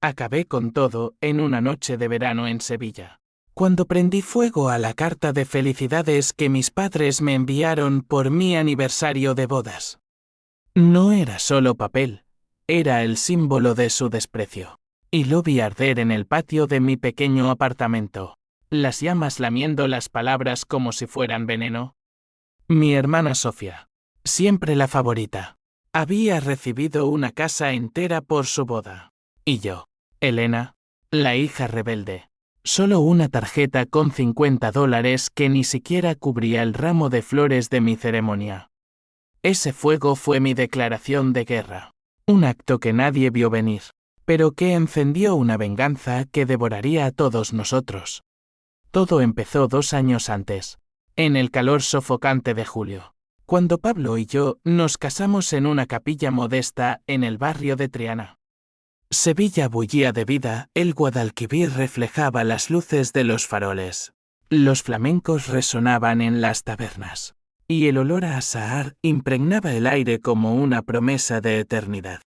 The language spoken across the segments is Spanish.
Acabé con todo en una noche de verano en Sevilla, cuando prendí fuego a la carta de felicidades que mis padres me enviaron por mi aniversario de bodas. No era solo papel, era el símbolo de su desprecio. Y lo vi arder en el patio de mi pequeño apartamento, las llamas lamiendo las palabras como si fueran veneno. Mi hermana Sofía, siempre la favorita, había recibido una casa entera por su boda. Y yo, Elena, la hija rebelde, solo una tarjeta con $50 que ni siquiera cubría el ramo de flores de mi ceremonia. Ese fuego fue mi declaración de guerra, un acto que nadie vio venir, pero que encendió una venganza que devoraría a todos nosotros. Todo empezó 2 años antes, en el calor sofocante de julio, cuando Pablo y yo nos casamos en una capilla modesta en el barrio de Triana. Sevilla bullía de vida, el Guadalquivir reflejaba las luces de los faroles. Los flamencos resonaban en las tabernas, y el olor a azahar impregnaba el aire como una promesa de eternidad.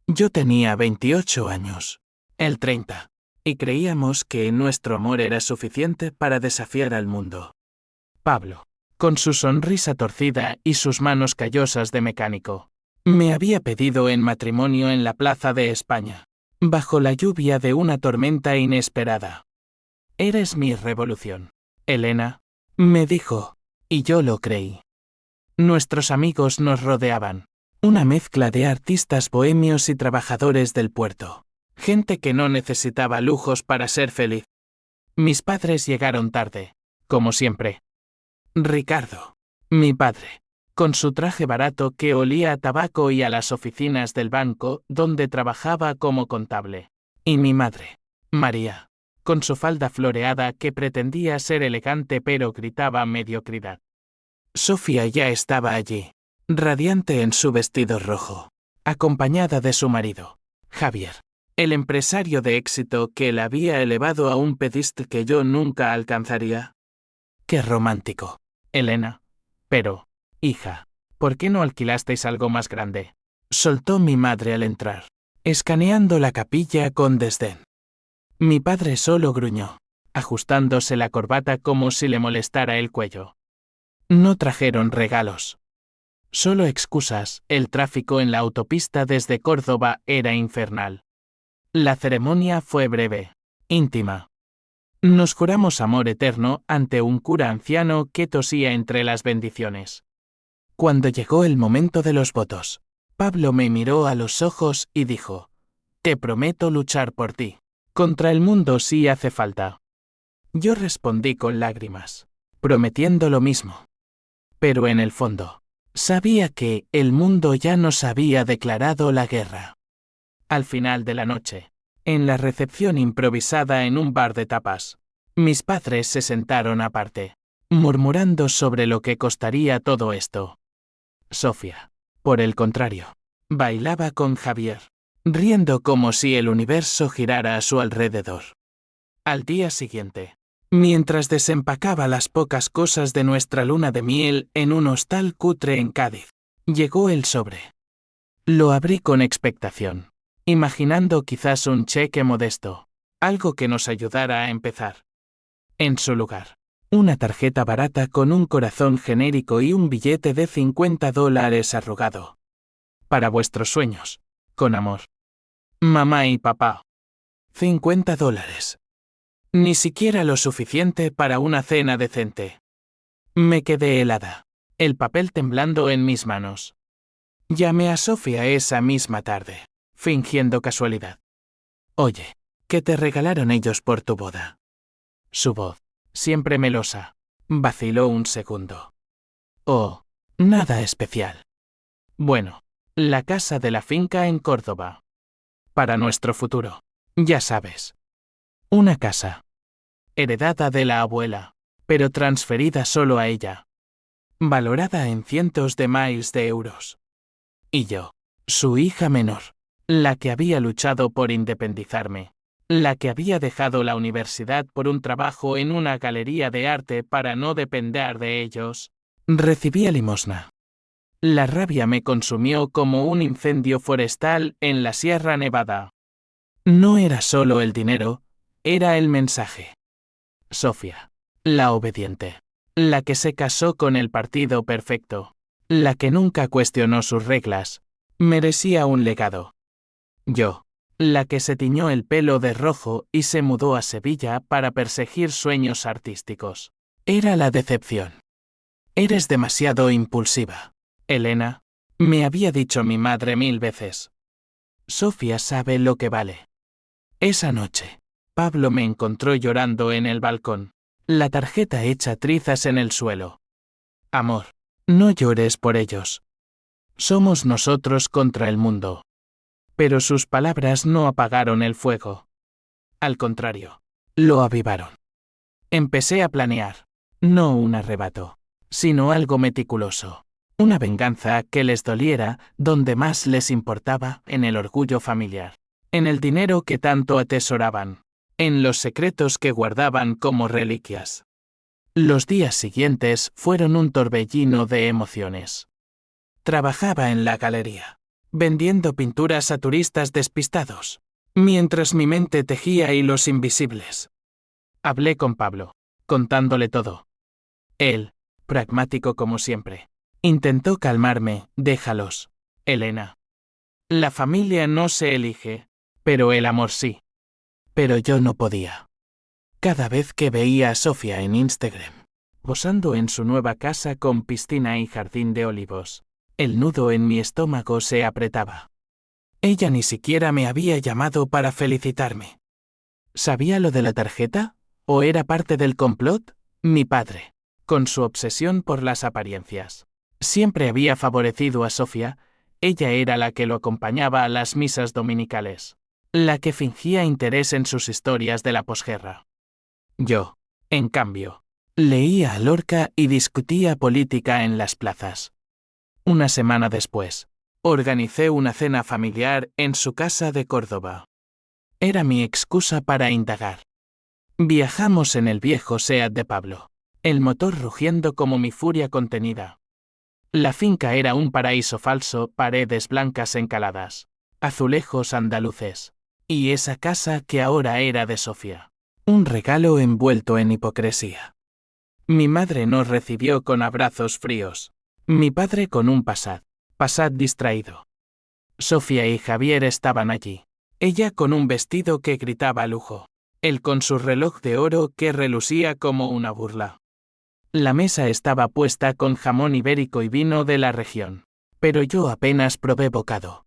Yo tenía 28 años, él 30, y creíamos que nuestro amor era suficiente para desafiar al mundo. Pablo, con su sonrisa torcida y sus manos callosas de mecánico, me había pedido en matrimonio en la Plaza de España, bajo la lluvia de una tormenta inesperada. Eres mi revolución, Elena, me dijo, y yo lo creí. Nuestros amigos nos rodeaban, una mezcla de artistas bohemios y trabajadores del puerto, gente que no necesitaba lujos para ser feliz. Mis padres llegaron tarde, como siempre. Ricardo, mi padre, con su traje barato que olía a tabaco y a las oficinas del banco donde trabajaba como contable. Y mi madre, María, con su falda floreada que pretendía ser elegante pero gritaba mediocridad. Sofía ya estaba allí, radiante en su vestido rojo, acompañada de su marido, Javier, el empresario de éxito que la había elevado a un pedestal que yo nunca alcanzaría. ¡Qué romántico, Elena! Pero, hija, ¿por qué no alquilasteis algo más grande?, soltó mi madre al entrar, escaneando la capilla con desdén. Mi padre solo gruñó, ajustándose la corbata como si le molestara el cuello. No trajeron regalos. Solo excusas, el tráfico en la autopista desde Córdoba era infernal. La ceremonia fue breve, íntima. Nos juramos amor eterno ante un cura anciano que tosía entre las bendiciones. Cuando llegó el momento de los votos, Pablo me miró a los ojos y dijo: «Te prometo luchar por ti, contra el mundo si hace falta». Yo respondí con lágrimas, prometiendo lo mismo. Pero en el fondo, sabía que el mundo ya nos había declarado la guerra. Al final de la noche, en la recepción improvisada en un bar de tapas, mis padres se sentaron aparte, murmurando sobre lo que costaría todo esto. Sofía, por el contrario, bailaba con Javier, riendo como si el universo girara a su alrededor. Al día siguiente, mientras desempacaba las pocas cosas de nuestra luna de miel en un hostal cutre en Cádiz, llegó el sobre. Lo abrí con expectación, imaginando quizás un cheque modesto, algo que nos ayudara a empezar. En su lugar, una tarjeta barata con un corazón genérico y un billete de $50 arrugado. Para vuestros sueños, con amor. Mamá y papá. $50. Ni siquiera lo suficiente para una cena decente. Me quedé helada, el papel temblando en mis manos. Llamé a Sofía esa misma tarde, fingiendo casualidad. «Oye, ¿qué te regalaron ellos por tu boda?» Su voz, siempre melosa, vaciló un segundo. «Oh, nada especial. Bueno, la casa de la finca en Córdoba. Para nuestro futuro, ya sabes. Una casa. Heredada de la abuela, pero transferida solo a ella. Valorada en cientos de miles de euros. Y yo, su hija menor, la que había luchado por independizarme, la que había dejado la universidad por un trabajo en una galería de arte para no depender de ellos, recibía limosna. La rabia me consumió como un incendio forestal en la Sierra Nevada. No era solo el dinero, era el mensaje. Sofía, la obediente, la que se casó con el partido perfecto, la que nunca cuestionó sus reglas, merecía un legado. Yo, la que se tiñó el pelo de rojo y se mudó a Sevilla para perseguir sueños artísticos. Era la decepción. Eres demasiado impulsiva, Elena, me había dicho mi madre 1000 veces. Sofía sabe lo que vale. Esa noche, Pablo me encontró llorando en el balcón, la tarjeta hecha trizas en el suelo. Amor, no llores por ellos. Somos nosotros contra el mundo. Pero sus palabras no apagaron el fuego. Al contrario, lo avivaron. Empecé a planear, no un arrebato, sino algo meticuloso. Una venganza que les doliera donde más les importaba, en el orgullo familiar, en el dinero que tanto atesoraban, en los secretos que guardaban como reliquias. Los días siguientes fueron un torbellino de emociones. Trabajaba en la galería, vendiendo pinturas a turistas despistados, mientras mi mente tejía hilos invisibles. Hablé con Pablo, contándole todo. Él, pragmático como siempre, intentó calmarme. Déjalos, Elena. La familia no se elige, pero el amor sí. Pero yo no podía. Cada vez que veía a Sofía en Instagram, posando en su nueva casa con piscina y jardín de olivos, el nudo en mi estómago se apretaba. Ella ni siquiera me había llamado para felicitarme. ¿Sabía lo de la tarjeta? ¿O era parte del complot? Mi padre, con su obsesión por las apariencias, siempre había favorecido a Sofía. Ella era la que lo acompañaba a las misas dominicales, la que fingía interés en sus historias de la posguerra. Yo, en cambio, leía a Lorca y discutía política en las plazas. Una semana después, organicé una cena familiar en su casa de Córdoba. Era mi excusa para indagar. Viajamos en el viejo Seat de Pablo, el motor rugiendo como mi furia contenida. La finca era un paraíso falso, paredes blancas encaladas, azulejos andaluces, y esa casa que ahora era de Sofía, un regalo envuelto en hipocresía. Mi madre nos recibió con abrazos fríos, mi padre con un Passat distraído. Sofía y Javier estaban allí, ella con un vestido que gritaba lujo, él con su reloj de oro que relucía como una burla. La mesa estaba puesta con jamón ibérico y vino de la región, pero yo apenas probé bocado.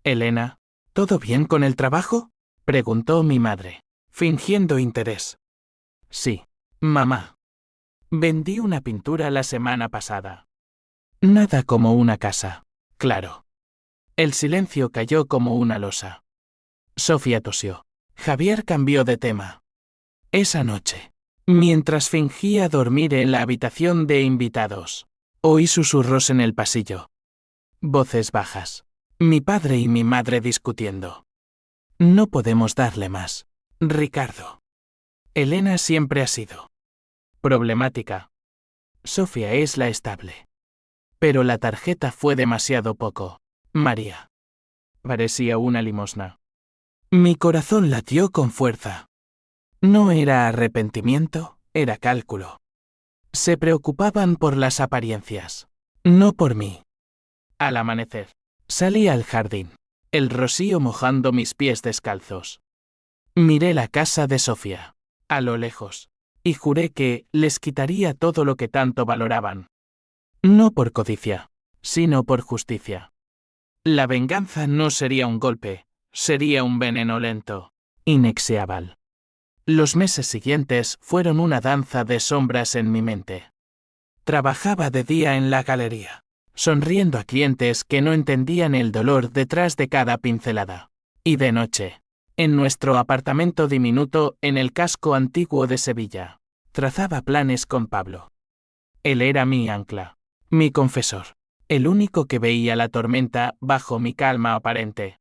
Elena, ¿todo bien con el trabajo?, preguntó mi madre, fingiendo interés. Sí, mamá. Vendí una pintura la semana pasada. Nada como una casa, claro. El silencio cayó como una losa. Sofía tosió. Javier cambió de tema. Esa noche, mientras fingía dormir en la habitación de invitados, oí susurros en el pasillo. Voces bajas. Mi padre y mi madre discutiendo. No podemos darle más, Ricardo. Elena siempre ha sido problemática. Sofía es la estable. Pero la tarjeta fue demasiado poco, María. Parecía una limosna. Mi corazón latió con fuerza. No era arrepentimiento, era cálculo. Se preocupaban por las apariencias, no por mí. Al amanecer, salí al jardín, el rocío mojando mis pies descalzos. Miré la casa de Sofía, a lo lejos, y juré que les quitaría todo lo que tanto valoraban. No por codicia, sino por justicia. La venganza no sería un golpe, sería un veneno lento, inexeable. Los meses siguientes fueron una danza de sombras en mi mente. Trabajaba de día en la galería, sonriendo a clientes que no entendían el dolor detrás de cada pincelada. Y de noche, en nuestro apartamento diminuto en el casco antiguo de Sevilla, trazaba planes con Pablo. Él era mi ancla, mi confesor, el único que veía la tormenta bajo mi calma aparente.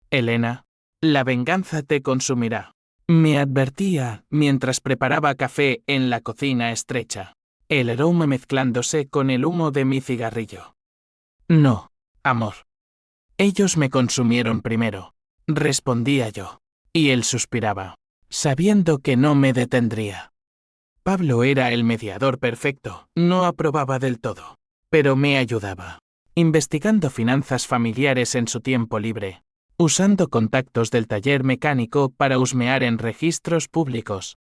Elena, la venganza te consumirá, me advertía mientras preparaba café en la cocina estrecha, el aroma mezclándose con el humo de mi cigarrillo. No, amor. Ellos me consumieron primero, respondía yo. Y él suspiraba, sabiendo que no me detendría. Pablo era el mediador perfecto, no aprobaba del todo, pero me ayudaba, investigando finanzas familiares en su tiempo libre, usando contactos del taller mecánico para husmear en registros públicos.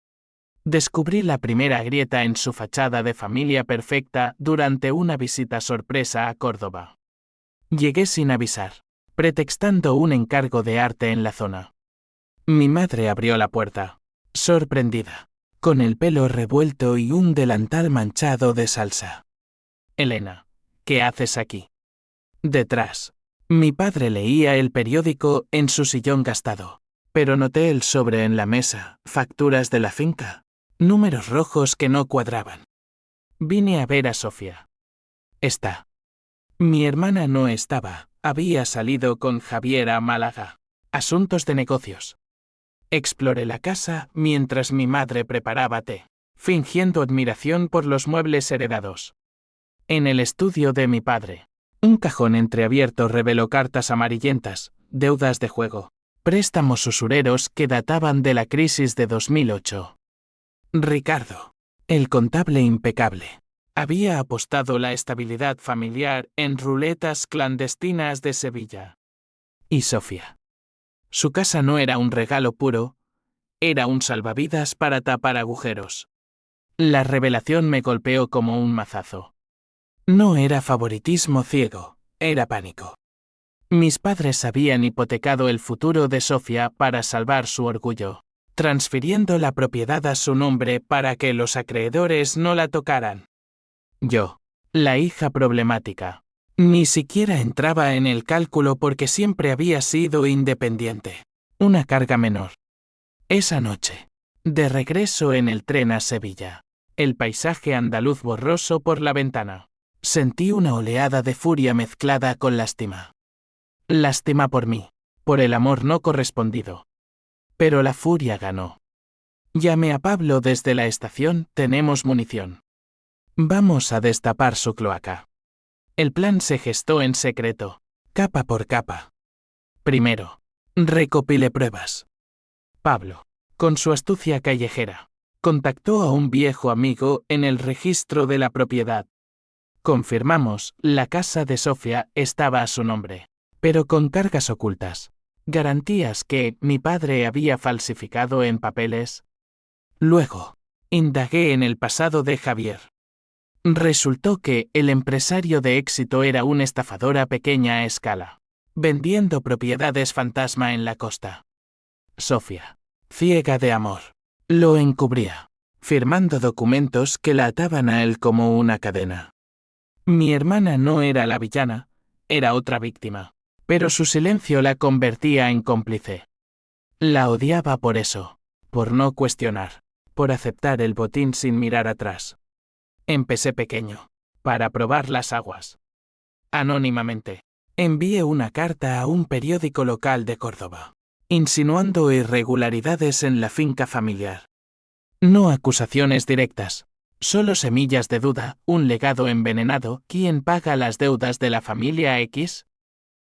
Descubrí la primera grieta en su fachada de familia perfecta durante una visita sorpresa a Córdoba. Llegué sin avisar, pretextando un encargo de arte en la zona. Mi madre abrió la puerta, sorprendida, con el pelo revuelto y un delantal manchado de salsa. Elena, ¿qué haces aquí? Detrás. Mi padre leía el periódico en su sillón gastado, pero noté el sobre en la mesa, facturas de la finca, números rojos que no cuadraban. Vine a ver a Sofía. Está. Mi hermana no estaba, había salido con Javier a Málaga. Asuntos de negocios. Exploré la casa mientras mi madre preparaba té, fingiendo admiración por los muebles heredados. En el estudio de mi padre, un cajón entreabierto reveló cartas amarillentas, deudas de juego, préstamos usureros que databan de la crisis de 2008. Ricardo, el contable impecable, había apostado la estabilidad familiar en ruletas clandestinas de Sevilla. Y Sofía. Su casa no era un regalo puro, era un salvavidas para tapar agujeros. La revelación me golpeó como un mazazo. No era favoritismo ciego, era pánico. Mis padres habían hipotecado el futuro de Sofía para salvar su orgullo, transfiriendo la propiedad a su nombre para que los acreedores no la tocaran. Yo, la hija problemática, ni siquiera entraba en el cálculo porque siempre había sido independiente. Una carga menor. Esa noche, de regreso en el tren a Sevilla, el paisaje andaluz borroso por la ventana, sentí una oleada de furia mezclada con lástima. Lástima por mí, por el amor no correspondido. Pero la furia ganó. Llamé a Pablo desde la estación, tenemos munición. Vamos a destapar su cloaca. El plan se gestó en secreto, capa por capa. Primero, recopilé pruebas. Pablo, con su astucia callejera, contactó a un viejo amigo en el registro de la propiedad. Confirmamos, la casa de Sofía estaba a su nombre, pero con cargas ocultas, garantías que mi padre había falsificado en papeles. Luego, indagué en el pasado de Javier. Resultó que el empresario de éxito era un estafador a pequeña escala, vendiendo propiedades fantasma en la costa. Sofía, ciega de amor, lo encubría, firmando documentos que la ataban a él como una cadena. Mi hermana no era la villana, era otra víctima, pero su silencio la convertía en cómplice. La odiaba por eso, por no cuestionar, por aceptar el botín sin mirar atrás. Empecé pequeño, para probar las aguas. Anónimamente, envié una carta a un periódico local de Córdoba, insinuando irregularidades en la finca familiar. No acusaciones directas, solo semillas de duda, un legado envenenado, ¿quién paga las deudas de la familia X?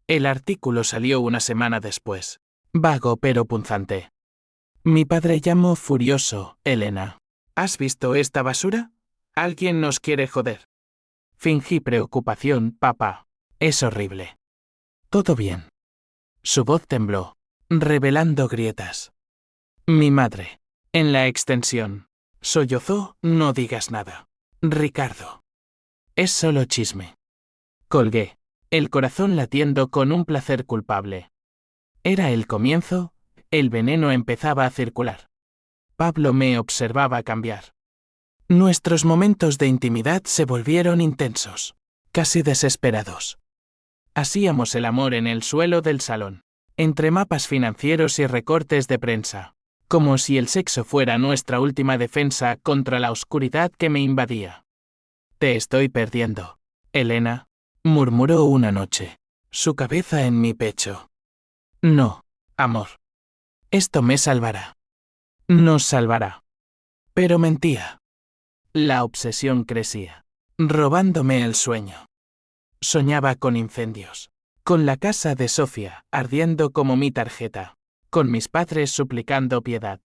El artículo salió una semana después, vago pero punzante. Mi padre llamó furioso, Elena. ¿Has visto esta basura? Alguien nos quiere joder. Fingí preocupación, papá. Es horrible. Todo bien. Su voz tembló, revelando grietas. Mi madre, en la extensión, sollozó, no digas nada. Ricardo. Es solo chisme. Colgué, el corazón latiendo con un placer culpable. Era el comienzo, el veneno empezaba a circular. Pablo me observaba cambiar. Nuestros momentos de intimidad se volvieron intensos, casi desesperados. Hacíamos el amor en el suelo del salón, entre mapas financieros y recortes de prensa, como si el sexo fuera nuestra última defensa contra la oscuridad que me invadía. Te estoy perdiendo, Elena, murmuró una noche, su cabeza en mi pecho. No, amor. Esto me salvará. Nos salvará. Pero mentía. La obsesión crecía, robándome el sueño. Soñaba con incendios, Con la casa de Sofía ardiendo como mi tarjeta. Con mis padres suplicando piedad.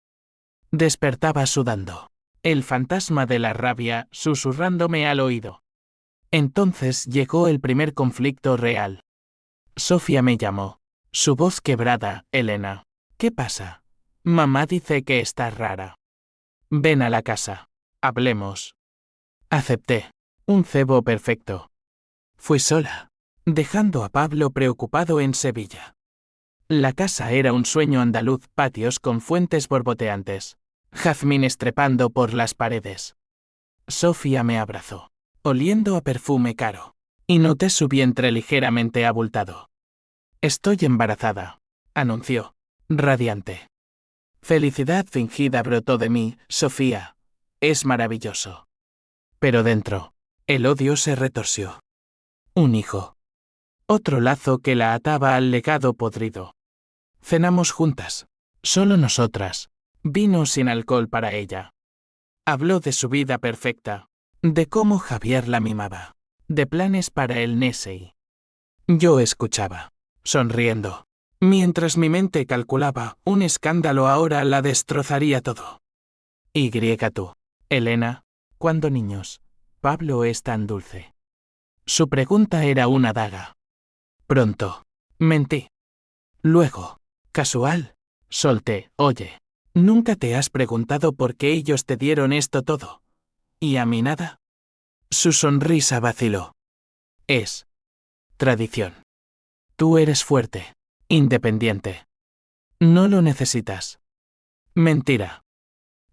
Despertaba sudando. El fantasma de la rabia susurrándome al oído. Entonces llegó el primer conflicto real. Sofía me llamó. Su voz quebrada, Elena. ¿Qué pasa? Mamá dice que estás rara. Ven a la casa. Hablemos. Acepté. Un cebo perfecto. Fui sola, dejando a Pablo preocupado en Sevilla. La casa era un sueño andaluz, patios con fuentes borboteantes, jazmines trepando por las paredes. Sofía me abrazó, oliendo a perfume caro, y noté su vientre ligeramente abultado. Estoy embarazada, anunció, radiante. Felicidad fingida brotó de mí, Sofía. Es maravilloso. Pero dentro, el odio se retorció. Un hijo. Otro lazo que la ataba al legado podrido. Cenamos juntas. Solo nosotras. Vino sin alcohol para ella. Habló de su vida perfecta. De cómo Javier la mimaba. De planes para el Nesei. Yo escuchaba, sonriendo. Mientras mi mente calculaba, un escándalo ahora la destrozaría todo. Y tú, Elena, ¿cuándo niños? Pablo es tan dulce. Su pregunta era una daga. Pronto. Mentí. Luego, casual, solté, oye, ¿nunca te has preguntado por qué ellos te dieron esto todo? ¿Y a mí nada? Su sonrisa vaciló. Es tradición. Tú eres fuerte, independiente. No lo necesitas. Mentira.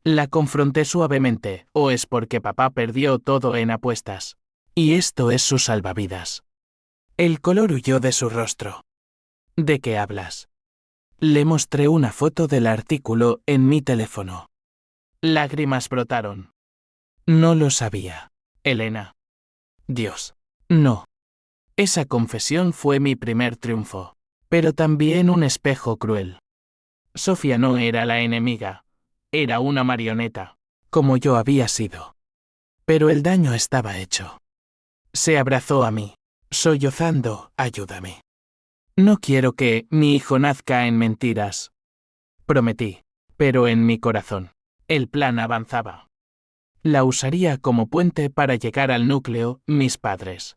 La confronté suavemente, ¿o es porque papá perdió todo en apuestas? Y esto es su salvavidas. El color huyó de su rostro. ¿De qué hablas? Le mostré una foto del artículo en mi teléfono. Lágrimas brotaron. No lo sabía, Elena. Dios. No. Esa confesión fue mi primer triunfo, pero también un espejo cruel. Sofía no era la enemiga. Era una marioneta, como yo había sido. Pero el daño estaba hecho. Se abrazó a mí, sollozando, ayúdame. No quiero que mi hijo nazca en mentiras. Prometí, pero en mi corazón, el plan avanzaba. La usaría como puente para llegar al núcleo, mis padres.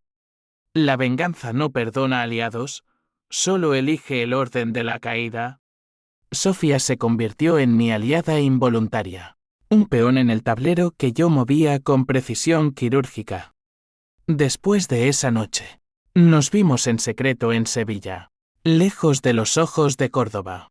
La venganza no perdona aliados, solo elige el orden de la caída. Sofía se convirtió en mi aliada involuntaria, un peón en el tablero que yo movía con precisión quirúrgica. Después de esa noche, nos vimos en secreto en Sevilla, lejos de los ojos de Córdoba.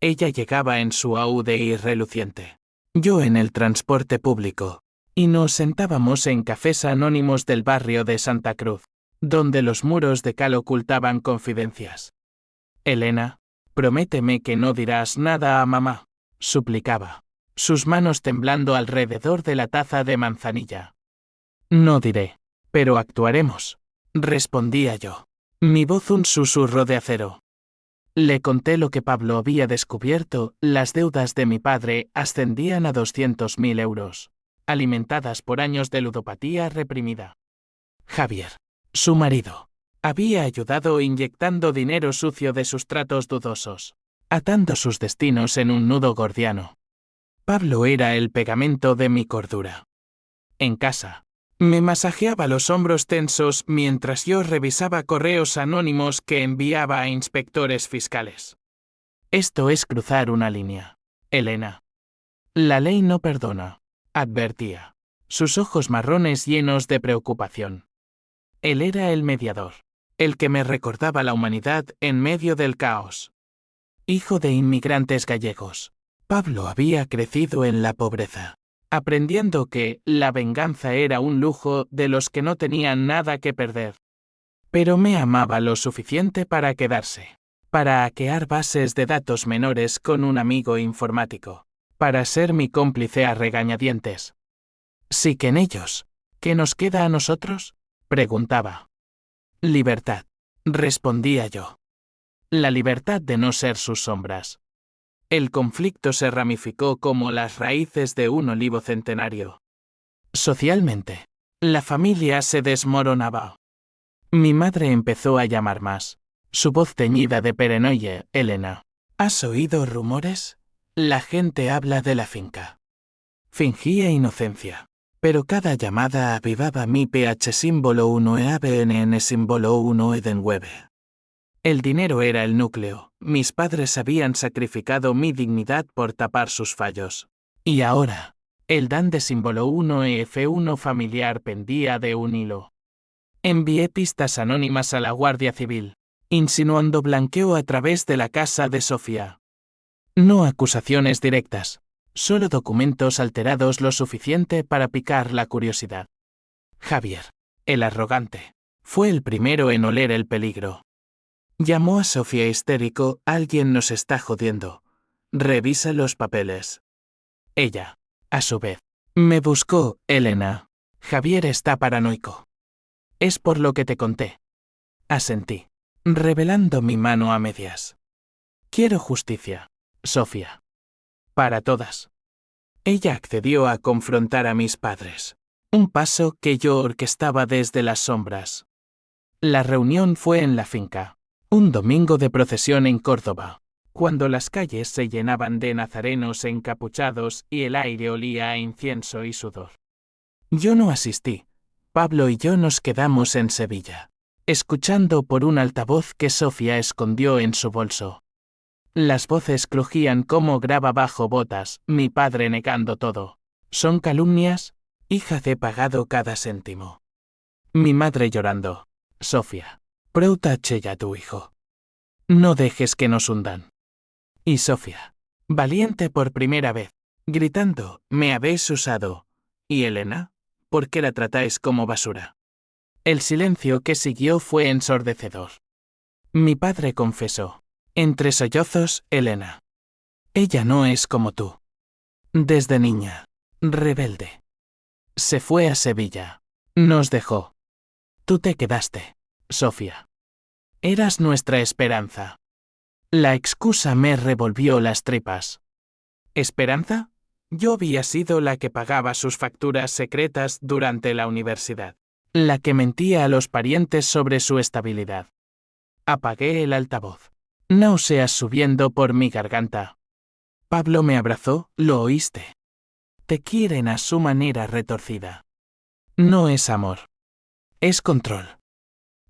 Ella llegaba en su Audi reluciente, yo en el transporte público, y nos sentábamos en cafés anónimos del barrio de Santa Cruz, donde los muros de cal ocultaban confidencias. Elena, prométeme que no dirás nada a mamá, suplicaba, sus manos temblando alrededor de la taza de manzanilla. No diré, pero actuaremos, respondía yo, mi voz un susurro de acero. Le conté lo que Pablo había descubierto, las deudas de mi padre ascendían a 200.000 euros, alimentadas por años de ludopatía reprimida. Javier, su marido, había ayudado inyectando dinero sucio de sus tratos dudosos, atando sus destinos en un nudo gordiano. Pablo era el pegamento de mi cordura. En casa, me masajeaba los hombros tensos mientras yo revisaba correos anónimos que enviaba a inspectores fiscales. Esto es cruzar una línea, Elena. La ley no perdona, advertía, sus ojos marrones llenos de preocupación. Él era el mediador, el que me recordaba la humanidad en medio del caos. Hijo de inmigrantes gallegos, Pablo había crecido en la pobreza, aprendiendo que la venganza era un lujo de los que no tenían nada que perder. Pero me amaba lo suficiente para quedarse, para hackear bases de datos menores con un amigo informático, para ser mi cómplice a regañadientes. Sí que en ellos, ¿qué nos queda a nosotros?, preguntaba. Libertad, respondía yo. La libertad de no ser sus sombras. El conflicto se ramificó como las raíces de un olivo centenario. Socialmente, la familia se desmoronaba. Mi madre empezó a llamar más, Su voz teñida de paranoia. Elena, ¿has oído rumores? La gente habla de la finca. Fingía inocencia. Pero cada llamada avivaba mi pH símbolo 1 e ABNN símbolo 1 Edenwebe. El dinero era el núcleo. Mis padres habían sacrificado mi dignidad por tapar sus fallos. Y ahora, el DAN de símbolo 1 e F1 familiar pendía de un hilo. Envié pistas anónimas a la Guardia Civil, insinuando blanqueo a través de la casa de Sofía. No acusaciones directas, solo documentos alterados lo suficiente para picar la curiosidad. Javier, el arrogante, fue el primero en oler el peligro. Llamó a Sofía histérico: alguien nos está jodiendo. Revisa los papeles. Ella, a su vez, me buscó: Elena, Javier está paranoico. Es por lo que te conté. Asentí, revelando mi mano a medias. Quiero justicia, Sofía. Para todas. Ella accedió a confrontar a mis padres. Un paso que yo orquestaba desde las sombras. La reunión fue en la finca. Un domingo de procesión en Córdoba, cuando las calles se llenaban de nazarenos encapuchados y el aire olía a incienso y sudor. Yo no asistí. Pablo y yo nos quedamos en Sevilla, escuchando por un altavoz que Sofía escondió en su bolso. Las voces crujían como grava bajo botas, mi padre negando todo. ¿Son calumnias? Hija, he pagado cada céntimo. Mi madre llorando. Sofía, protege a tu hijo. No dejes que nos hundan. Y Sofía, valiente por primera vez, gritando: me habéis usado. ¿Y Elena? ¿Por qué la tratáis como basura? El silencio que siguió fue ensordecedor. Mi padre confesó, entre sollozos: Elena, ella no es como tú. Desde niña, rebelde. Se fue a Sevilla. Nos dejó. Tú te quedaste, Sofía. Eras nuestra esperanza. La excusa me revolvió las tripas. ¿Esperanza? Yo había sido la que pagaba sus facturas secretas durante la universidad. La que mentía a los parientes sobre su estabilidad. Apagué el altavoz. Náuseas subiendo por mi garganta. Pablo me abrazó: ¿lo oíste? Te quieren a su manera retorcida. No es amor. Es control.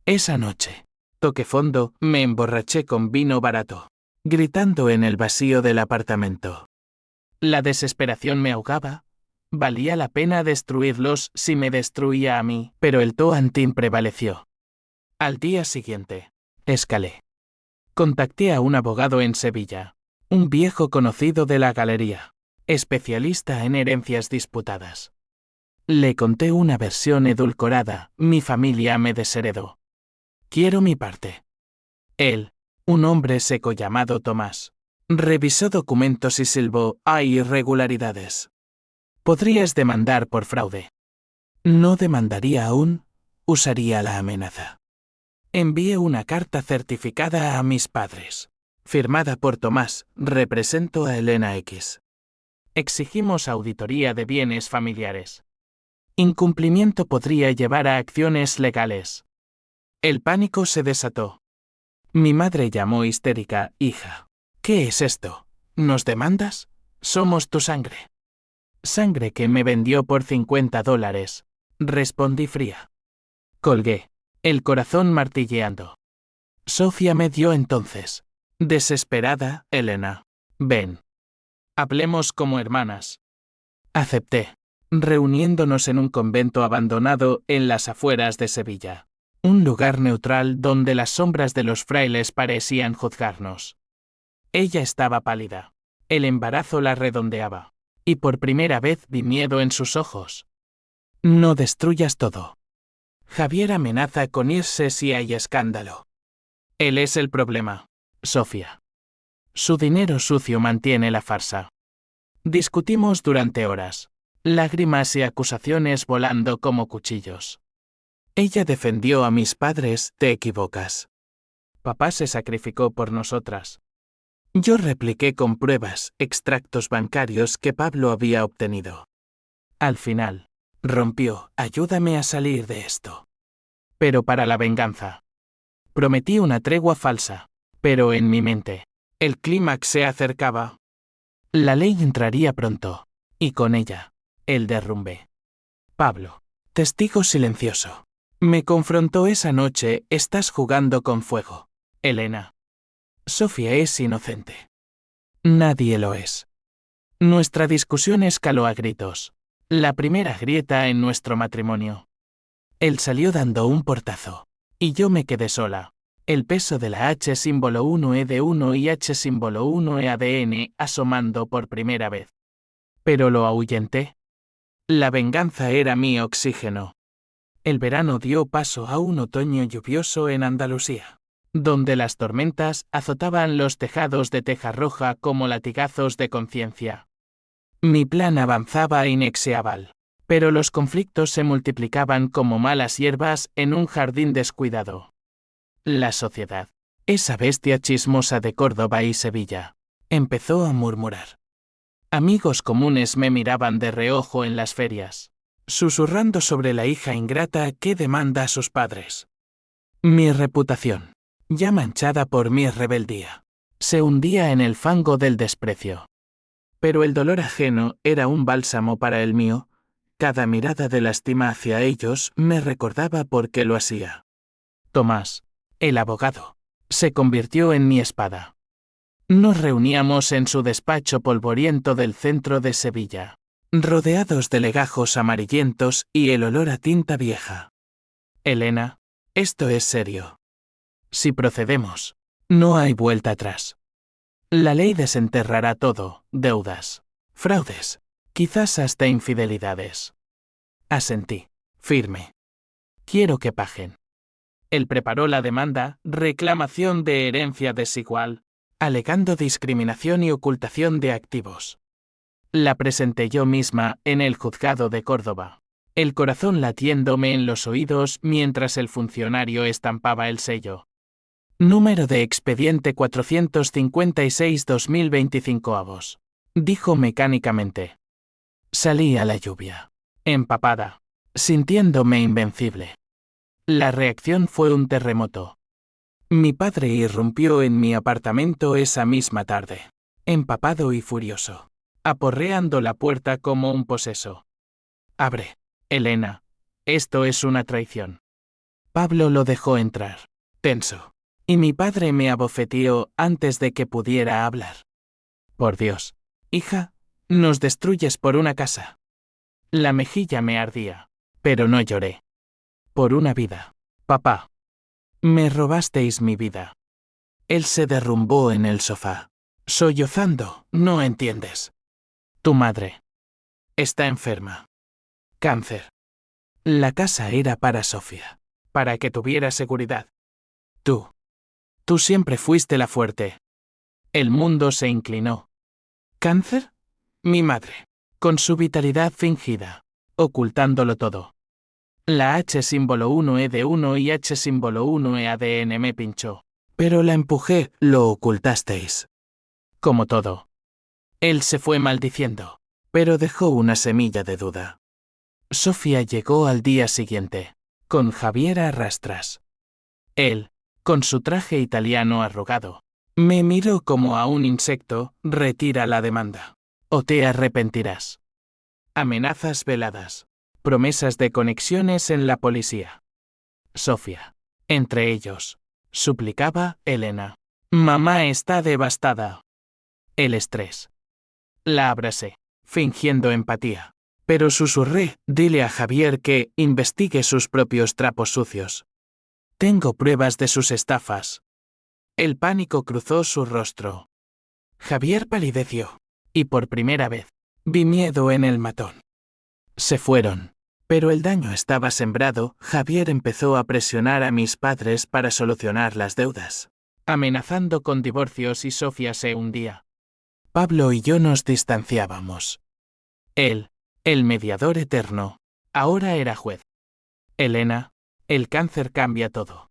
Esa noche, toqué fondo, me emborraché con vino barato, gritando en el vacío del apartamento. La desesperación me ahogaba. Valía la pena destruirlos si me destruía a mí, pero el Toantín prevaleció. Al día siguiente, escalé. Contacté a un abogado en Sevilla, un viejo conocido de la galería, especialista en herencias disputadas. Le conté una versión edulcorada: mi familia me desheredó. Quiero mi parte. Él, un hombre seco llamado Tomás, revisó documentos y silbó: hay irregularidades. Podrías demandar por fraude. No demandaría aún, usaría la amenaza. Envié una carta certificada a mis padres, firmada por Tomás: represento a Elena X. Exigimos auditoría de bienes familiares. Incumplimiento podría llevar a acciones legales. El pánico se desató. Mi madre llamó histérica: hija, ¿qué es esto? ¿Nos demandas? Somos tu sangre. Sangre que me vendió por $50, respondí fría. Colgué, el corazón martilleando. Sofía me dio entonces, desesperada: Elena, ven. Hablemos como hermanas. Acepté, reuniéndonos en un convento abandonado en las afueras de Sevilla. Un lugar neutral donde las sombras de los frailes parecían juzgarnos. Ella estaba pálida. El embarazo la redondeaba. Y por primera vez vi miedo en sus ojos. No destruyas todo. Javier amenaza con irse si hay escándalo. Él es el problema, Sofía. Su dinero sucio mantiene la farsa. Discutimos durante horas, lágrimas y acusaciones volando como cuchillos. Ella defendió a mis padres: te equivocas. Papá se sacrificó por nosotras. Yo repliqué con pruebas, extractos bancarios que Pablo había obtenido. Al final, rompió: ayúdame a salir de esto. Pero para la venganza. Prometí una tregua falsa. Pero en mi mente, el clímax se acercaba. La ley entraría pronto. Y con ella, el derrumbe. Pablo, testigo silencioso. Me confrontó esa noche. Estás jugando con fuego. Elena. Sofía es inocente. Nadie lo es. Nuestra discusión escaló a gritos. La primera grieta en nuestro matrimonio. Él salió dando un portazo. Y yo me quedé sola. El peso de la H símbolo 1E de 1 y H símbolo 1E ADN asomando por primera vez. Pero lo ahuyenté. La venganza era mi oxígeno. El verano dio paso a un otoño lluvioso en Andalucía, donde las tormentas azotaban los tejados de teja roja como latigazos de conciencia. Mi plan avanzaba inexorable, pero los conflictos se multiplicaban como malas hierbas en un jardín descuidado. La sociedad, esa bestia chismosa de Córdoba y Sevilla, empezó a murmurar. Amigos comunes me miraban de reojo en las ferias, susurrando sobre la hija ingrata que demanda a sus padres. Mi reputación, ya manchada por mi rebeldía, se hundía en el fango del desprecio. Pero el dolor ajeno era un bálsamo para el mío. Cada mirada de lástima hacia ellos me recordaba por qué lo hacía. Tomás, el abogado, se convirtió en mi espada. Nos reuníamos en su despacho polvoriento del centro de Sevilla, rodeados de legajos amarillentos y el olor a tinta vieja. Elena, esto es serio. Si procedemos, no hay vuelta atrás. La ley desenterrará todo, deudas, fraudes, quizás hasta infidelidades. Asentí, firme. Quiero que paguen. Él preparó la demanda, reclamación de herencia desigual, alegando discriminación y ocultación de activos. La presenté yo misma en el juzgado de Córdoba, el corazón latiéndome en los oídos mientras el funcionario estampaba el sello. Número de expediente 456-2025 dijo mecánicamente. Salí a la lluvia, empapada, sintiéndome invencible. La reacción fue un terremoto. Mi padre irrumpió en mi apartamento esa misma tarde, empapado y furioso, aporreando la puerta como un poseso. Abre, Elena, esto es una traición. Pablo lo dejó entrar, tenso. Y mi padre me abofeteó antes de que pudiera hablar. Por Dios, hija, nos destruyes por una casa. La mejilla me ardía, pero no lloré. Por una vida, papá. Me robasteis mi vida. Él se derrumbó en el sofá, sollozando, no entiendes. Tu madre está enferma. Cáncer. La casa era para Sofía, para que tuviera seguridad. Tú siempre fuiste la fuerte. El mundo se inclinó. ¿Cáncer? Mi madre, con su vitalidad fingida, ocultándolo todo. La H símbolo 1E de 1 y H símbolo 1E ADN me pinchó. Pero la empujé, lo ocultasteis. Como todo. Él se fue maldiciendo, pero dejó una semilla de duda. Sofía llegó al día siguiente, con Javier a rastras. Él, con su traje italiano arrugado, me miró como a un insecto. Retira la demanda, o te arrepentirás. Amenazas veladas, promesas de conexiones en la policía. Sofía, entre ellos, suplicaba Elena. Mamá está devastada. El estrés. La abracé, fingiendo empatía, pero susurré, dile a Javier que investigue sus propios trapos sucios. Tengo pruebas de sus estafas. El pánico cruzó su rostro. Javier palideció, y por primera vez, vi miedo en el matón. Se fueron, pero el daño estaba sembrado. Javier empezó a presionar a mis padres para solucionar las deudas, amenazando con divorcios y Sofía se hundía. Pablo y yo nos distanciábamos. Él, el mediador eterno, ahora era juez. Elena, el cáncer cambia todo.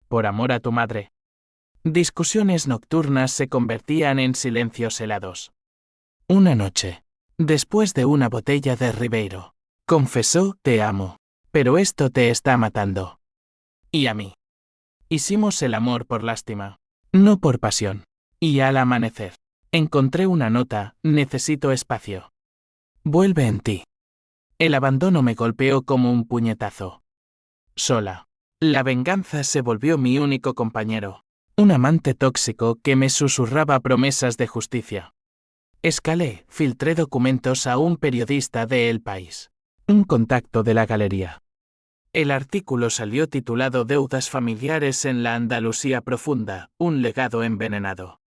Por amor a tu madre. Discusiones nocturnas se convertían en silencios helados. Una noche, después de una botella de Ribeiro, confesó, te amo, pero esto te está matando. Y a mí. Hicimos el amor por lástima, no por pasión. Y al amanecer, encontré una nota: necesito espacio. Vuelve en ti. El abandono me golpeó como un puñetazo. Sola. La venganza se volvió mi único compañero. Un amante tóxico que me susurraba promesas de justicia. Escalé, filtré documentos a un periodista de El País. Un contacto de la galería. El artículo salió titulado Deudas familiares en la Andalucía profunda, un legado envenenado.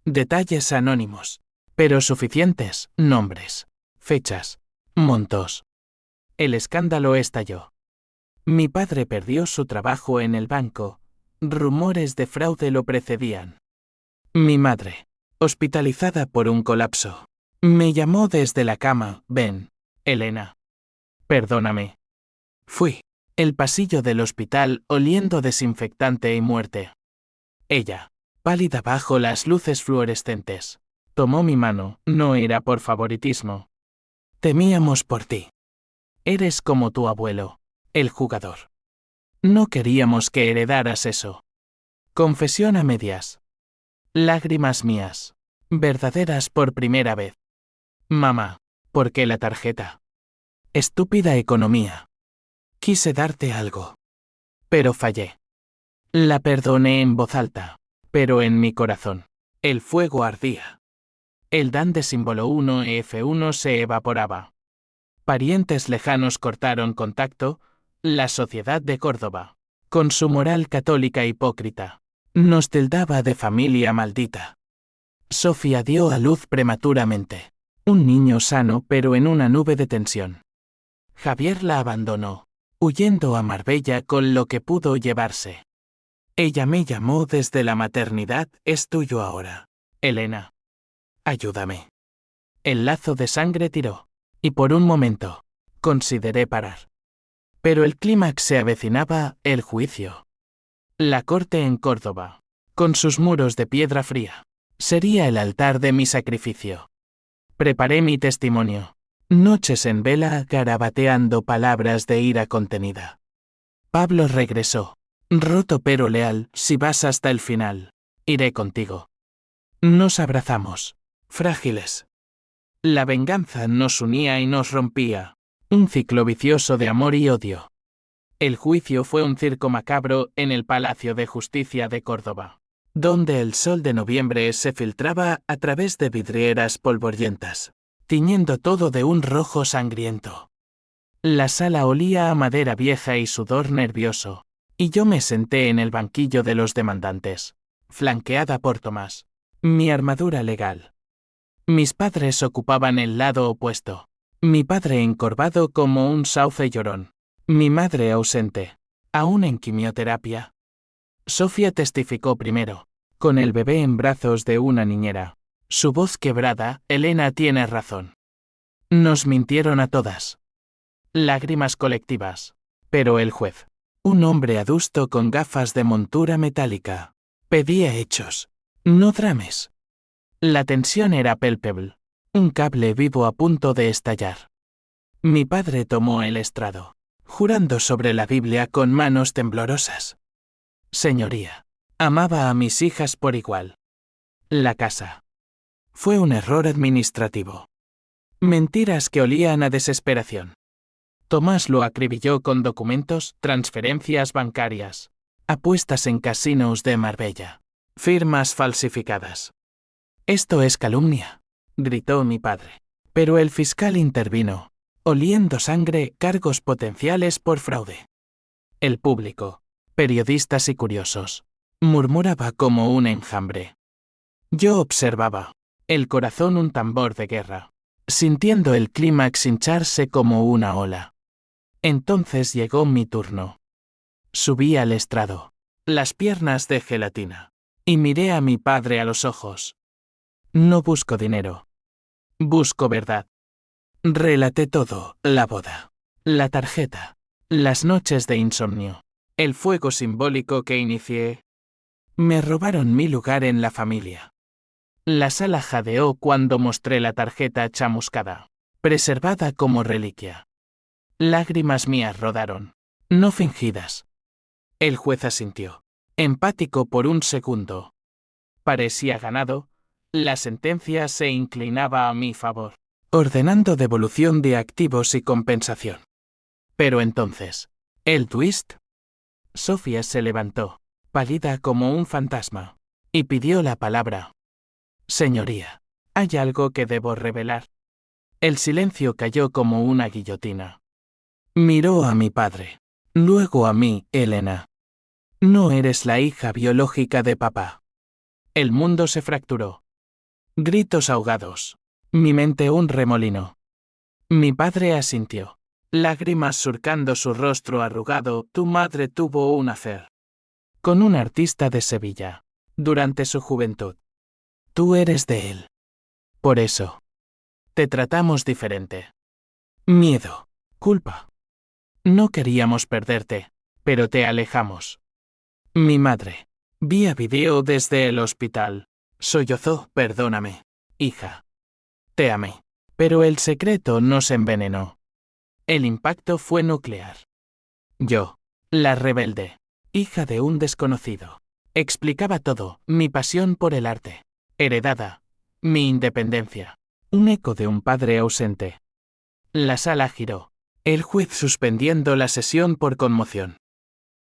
Detalles anónimos, pero suficientes: nombres, fechas, montos. El escándalo estalló. Mi padre perdió su trabajo en el banco. Rumores de fraude lo precedían. Mi madre, hospitalizada por un colapso, me llamó desde la cama: ven, Elena. Perdóname. Fui. El pasillo del hospital oliendo desinfectante y muerte. Ella, pálida bajo las luces fluorescentes, tomó mi mano. No era por favoritismo. Temíamos por ti. Eres como tu abuelo, el jugador. No queríamos que heredaras eso. Confesión a medias. Lágrimas mías. Verdaderas por primera vez. Mamá, ¿por qué la tarjeta? Estúpida economía. Quise darte algo. Pero fallé. La perdoné en voz alta, pero en mi corazón el fuego ardía. El DAN de símbolo 1F1 se evaporaba. Parientes lejanos cortaron contacto. La sociedad de Córdoba, con su moral católica hipócrita, nos tildaba de familia maldita. Sofía dio a luz prematuramente. Un niño sano pero en una nube de tensión. Javier la abandonó, huyendo a Marbella con lo que pudo llevarse. Ella me llamó desde la maternidad: es tuyo ahora, Elena. Ayúdame. El lazo de sangre tiró, y por un momento, consideré parar. Pero el clímax se avecinaba: el juicio. La corte en Córdoba, con sus muros de piedra fría, sería el altar de mi sacrificio. Preparé mi testimonio. Noches en vela garabateando palabras de ira contenida. Pablo regresó, roto pero leal: si vas hasta el final, iré contigo. Nos abrazamos, frágiles. La venganza nos unía y nos rompía. Un ciclo vicioso de amor y odio. El juicio fue un circo macabro en el Palacio de Justicia de Córdoba, donde el sol de noviembre se filtraba a través de vidrieras polvorientas, tiñendo todo de un rojo sangriento. La sala olía a madera vieja y sudor nervioso, y yo me senté en el banquillo de los demandantes, flanqueada por Tomás, mi armadura legal. Mis padres ocupaban el lado opuesto. Mi padre encorvado como un sauce llorón. Mi madre ausente, aún en quimioterapia. Sofía testificó primero, con el bebé en brazos de una niñera. Su voz quebrada: Elena tiene razón. Nos mintieron a todas. Lágrimas colectivas. Pero el juez, un hombre adusto con gafas de montura metálica, pedía hechos, no drames. La tensión era palpable. Un cable vivo a punto de estallar. Mi padre tomó el estrado, jurando sobre la Biblia con manos temblorosas. Señoría, amaba a mis hijas por igual. La casa. Fue un error administrativo. Mentiras que olían a desesperación. Tomás lo acribilló con documentos: transferencias bancarias, apuestas en casinos de Marbella, firmas falsificadas. Esto es calumnia, gritó mi padre. Pero el fiscal intervino, oliendo sangre: cargos potenciales por fraude. El público, periodistas y curiosos, murmuraba como un enjambre. Yo observaba, el corazón un tambor de guerra, sintiendo el clímax hincharse como una ola. Entonces llegó mi turno. Subí al estrado, las piernas de gelatina, y miré a mi padre a los ojos. No busco dinero. Busco verdad. Relaté todo: la boda, la tarjeta, las noches de insomnio, el fuego simbólico que inicié. Me robaron mi lugar en la familia. La sala jadeó cuando mostré la tarjeta chamuscada, preservada como reliquia. Lágrimas mías rodaron, no fingidas. El juez asintió. Empático por un segundo. Parecía ganado, la sentencia se inclinaba a mi favor, ordenando devolución de activos y compensación. Pero entonces, ¿el twist? Sofía se levantó, pálida como un fantasma, y pidió la palabra. Señoría, hay algo que debo revelar. El silencio cayó como una guillotina. Miró a mi padre, luego a mí, Elena. No eres la hija biológica de papá. El mundo se fracturó. Gritos ahogados. Mi mente un remolino. Mi padre asintió. Lágrimas surcando su rostro arrugado. Tu madre tuvo un affair con un artista de Sevilla, durante su juventud. Tú eres de él. Por eso. Te tratamos diferente. Miedo. Culpa. No queríamos perderte, pero te alejamos. Mi madre. Vía video desde el hospital. Sollozó, perdóname, hija. Te amé. Pero el secreto nos envenenó. El impacto fue nuclear. Yo, la rebelde, hija de un desconocido, explicaba todo, mi pasión por el arte, heredada, mi independencia, un eco de un padre ausente. La sala giró, el juez suspendiendo la sesión por conmoción.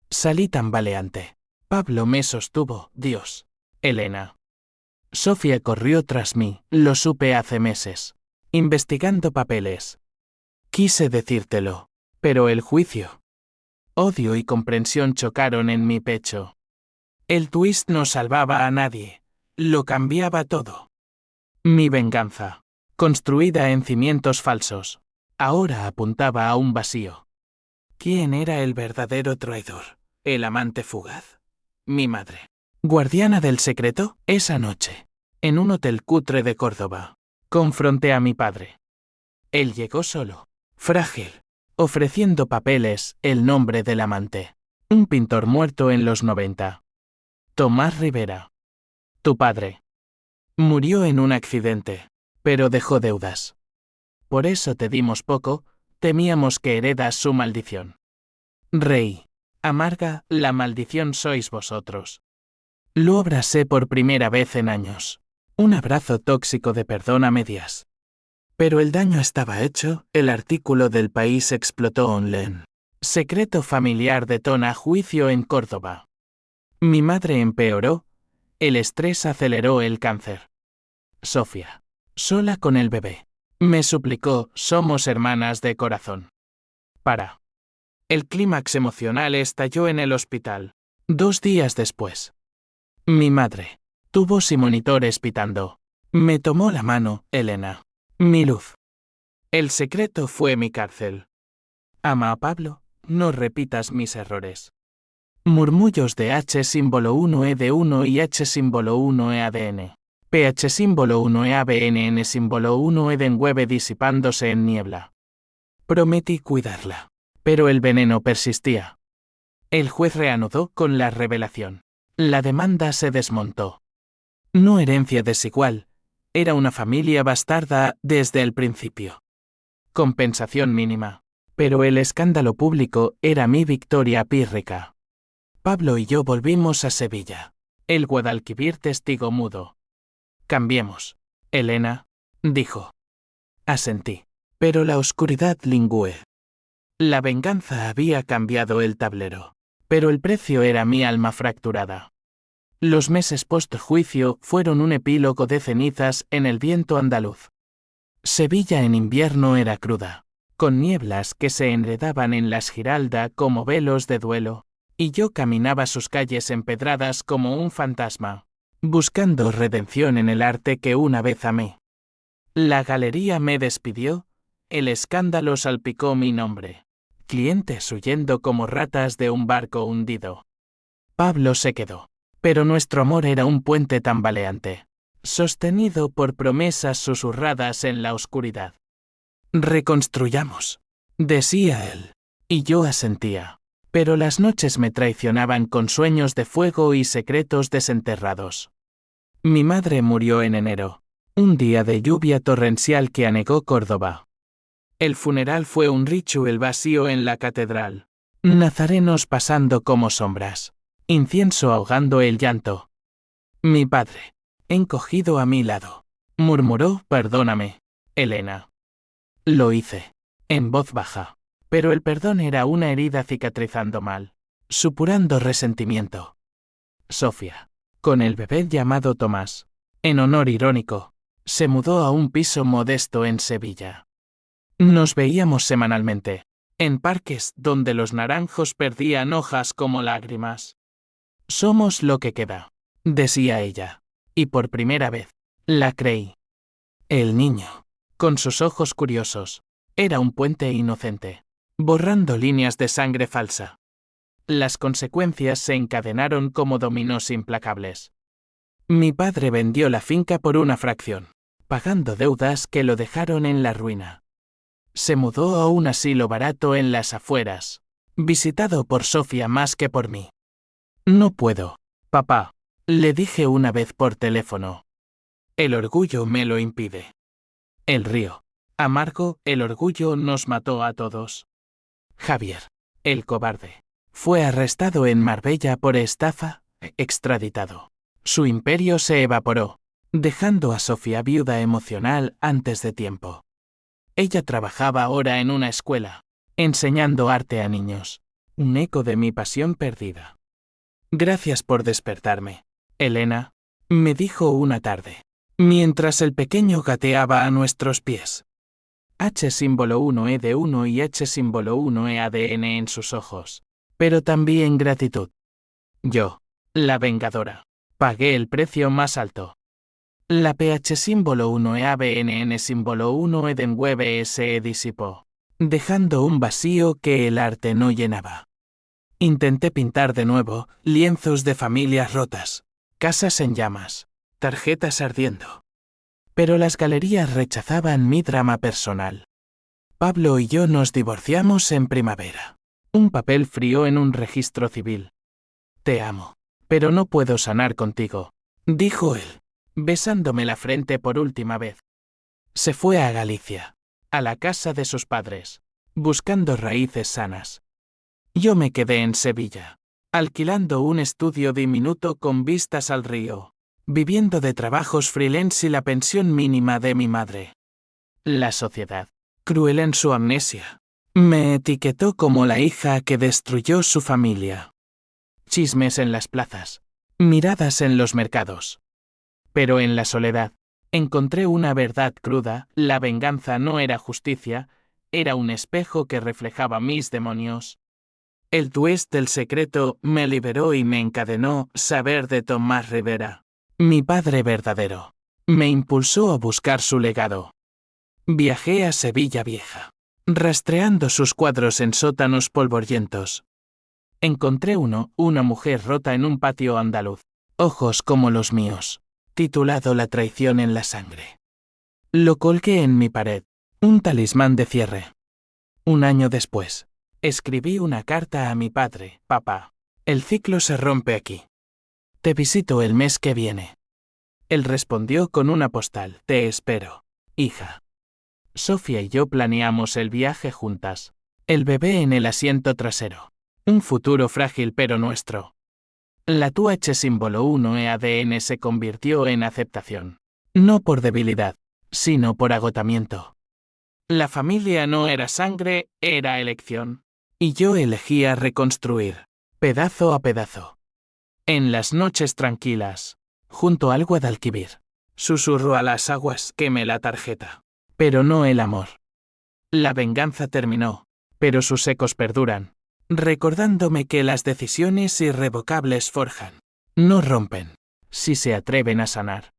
Salí tambaleante. Pablo me sostuvo, Dios. Elena. Sofía corrió tras mí, lo supe hace meses. Investigando papeles. Quise decírtelo, pero el juicio. Odio y comprensión chocaron en mi pecho. El twist no salvaba a nadie, lo cambiaba todo. Mi venganza, construida en cimientos falsos, ahora apuntaba a un vacío. ¿Quién era el verdadero traidor? ¿El amante fugaz? Mi madre. Guardiana del secreto, esa noche, en un hotel cutre de Córdoba, confronté a mi padre. Él llegó solo, frágil, ofreciendo papeles, el nombre del amante. Un pintor muerto en los 90. Tomás Rivera. Tu padre. Murió en un accidente, pero dejó deudas. Por eso te dimos poco, temíamos que heredas su maldición. Rey. Amarga, la maldición sois vosotros. Lo abracé por primera vez en años. Un abrazo tóxico de perdón a medias. Pero el daño estaba hecho, el artículo del País explotó online. Secreto familiar detona juicio en Córdoba. Mi madre empeoró, el estrés aceleró el cáncer. Sofía, sola con el bebé, me suplicó, somos hermanas de corazón. Para. El clímax emocional estalló en el hospital. 2 días después. Mi madre, tubos y monitores pitando. Me tomó la mano, Elena. Mi luz. El secreto fue mi cárcel. Ama a Pablo, no repitas mis errores. Murmullos de H símbolo 1E de 1 y H símbolo 1E ADN. PH símbolo 1E ABN N símbolo 1E de web disipándose en niebla. Prometí cuidarla. Pero el veneno persistía. El juez reanudó con la revelación. La demanda se desmontó. No herencia desigual. Era una familia bastarda desde el principio. Compensación mínima. Pero el escándalo público era mi victoria pírrica. Pablo y yo volvimos a Sevilla. El Guadalquivir testigo mudo. Cambiemos. Elena, dijo. Asentí. Pero la oscuridad lingüe. La venganza había cambiado el tablero. Pero el precio era mi alma fracturada. Los meses post-juicio fueron un epílogo de cenizas en el viento andaluz. Sevilla en invierno era cruda, con nieblas que se enredaban en las Giralda como velos de duelo, y yo caminaba sus calles empedradas como un fantasma, buscando redención en el arte que una vez amé. La galería me despidió, el escándalo salpicó mi nombre. Clientes huyendo como ratas de un barco hundido. Pablo se quedó. Pero nuestro amor era un puente tambaleante, sostenido por promesas susurradas en la oscuridad. Reconstruyamos, decía él, y yo asentía, pero las noches me traicionaban con sueños de fuego y secretos desenterrados. Mi madre murió en enero, un día de lluvia torrencial que anegó Córdoba. El funeral fue un ritual vacío en la catedral, nazarenos pasando como sombras. Incienso ahogando el llanto. Mi padre, encogido a mi lado, murmuró: perdóname, Elena. Lo hice, en voz baja, pero el perdón era una herida cicatrizando mal, supurando resentimiento. Sofía, con el bebé llamado Tomás, en honor irónico, se mudó a un piso modesto en Sevilla. Nos veíamos semanalmente, en parques donde los naranjos perdían hojas como lágrimas. Somos lo que queda, decía ella, y por primera vez, la creí. El niño, con sus ojos curiosos, era un puente inocente, borrando líneas de sangre falsa. Las consecuencias se encadenaron como dominós implacables. Mi padre vendió la finca por una fracción, pagando deudas que lo dejaron en la ruina. Se mudó a un asilo barato en las afueras, visitado por Sofía más que por mí. No puedo, papá, le dije una vez por teléfono. El orgullo me lo impide. El río, amargo, el orgullo nos mató a todos. Javier, el cobarde, fue arrestado en Marbella por estafa, extraditado. Su imperio se evaporó, dejando a Sofía viuda emocional antes de tiempo. Ella trabajaba ahora en una escuela, enseñando arte a niños, un eco de mi pasión perdida. Gracias por despertarme, Elena, me dijo una tarde, mientras el pequeño gateaba a nuestros pies. H símbolo 1E de 1 y H símbolo 1E ADN en sus ojos, pero también gratitud. Yo, la vengadora, pagué el precio más alto. La PH símbolo 1E ABNN símbolo 1 Edenweb se disipó, dejando un vacío que el arte no llenaba. Intenté pintar de nuevo lienzos de familias rotas, casas en llamas, tarjetas ardiendo. Pero las galerías rechazaban mi drama personal. Pablo y yo nos divorciamos en primavera. Un papel frío en un registro civil. Te amo, pero no puedo sanar contigo, dijo él, besándome la frente por última vez. Se fue a Galicia, a la casa de sus padres, buscando raíces sanas. Yo me quedé en Sevilla, alquilando un estudio diminuto con vistas al río, viviendo de trabajos freelance y la pensión mínima de mi madre. La sociedad, cruel en su amnesia, me etiquetó como la hija que destruyó su familia. Chismes en las plazas, miradas en los mercados. Pero en la soledad, encontré una verdad cruda: la venganza no era justicia, era un espejo que reflejaba mis demonios. El twist del secreto me liberó y me encadenó saber de Tomás Rivera, mi padre verdadero. Me impulsó a buscar su legado. Viajé a Sevilla Vieja, rastreando sus cuadros en sótanos polvorientos. Encontré una mujer rota en un patio andaluz, ojos como los míos, titulado La traición en la sangre. Lo colgué en mi pared, un talismán de cierre. Un año después, escribí una carta a mi padre: papá, el ciclo se rompe aquí. Te visito el mes que viene. Él respondió con una postal: te espero, hija. Sofía y yo planeamos el viaje juntas, el bebé en el asiento trasero. Un futuro frágil pero nuestro. La TUH símbolo 1 EADN se convirtió en aceptación. No por debilidad, sino por agotamiento. La familia no era sangre, era elección. Y yo elegía reconstruir, pedazo a pedazo. En las noches tranquilas, junto al Guadalquivir, susurro a las aguas: queme la tarjeta. Pero no el amor. La venganza terminó, pero sus ecos perduran, recordándome que las decisiones irrevocables forjan, no rompen, si se atreven a sanar.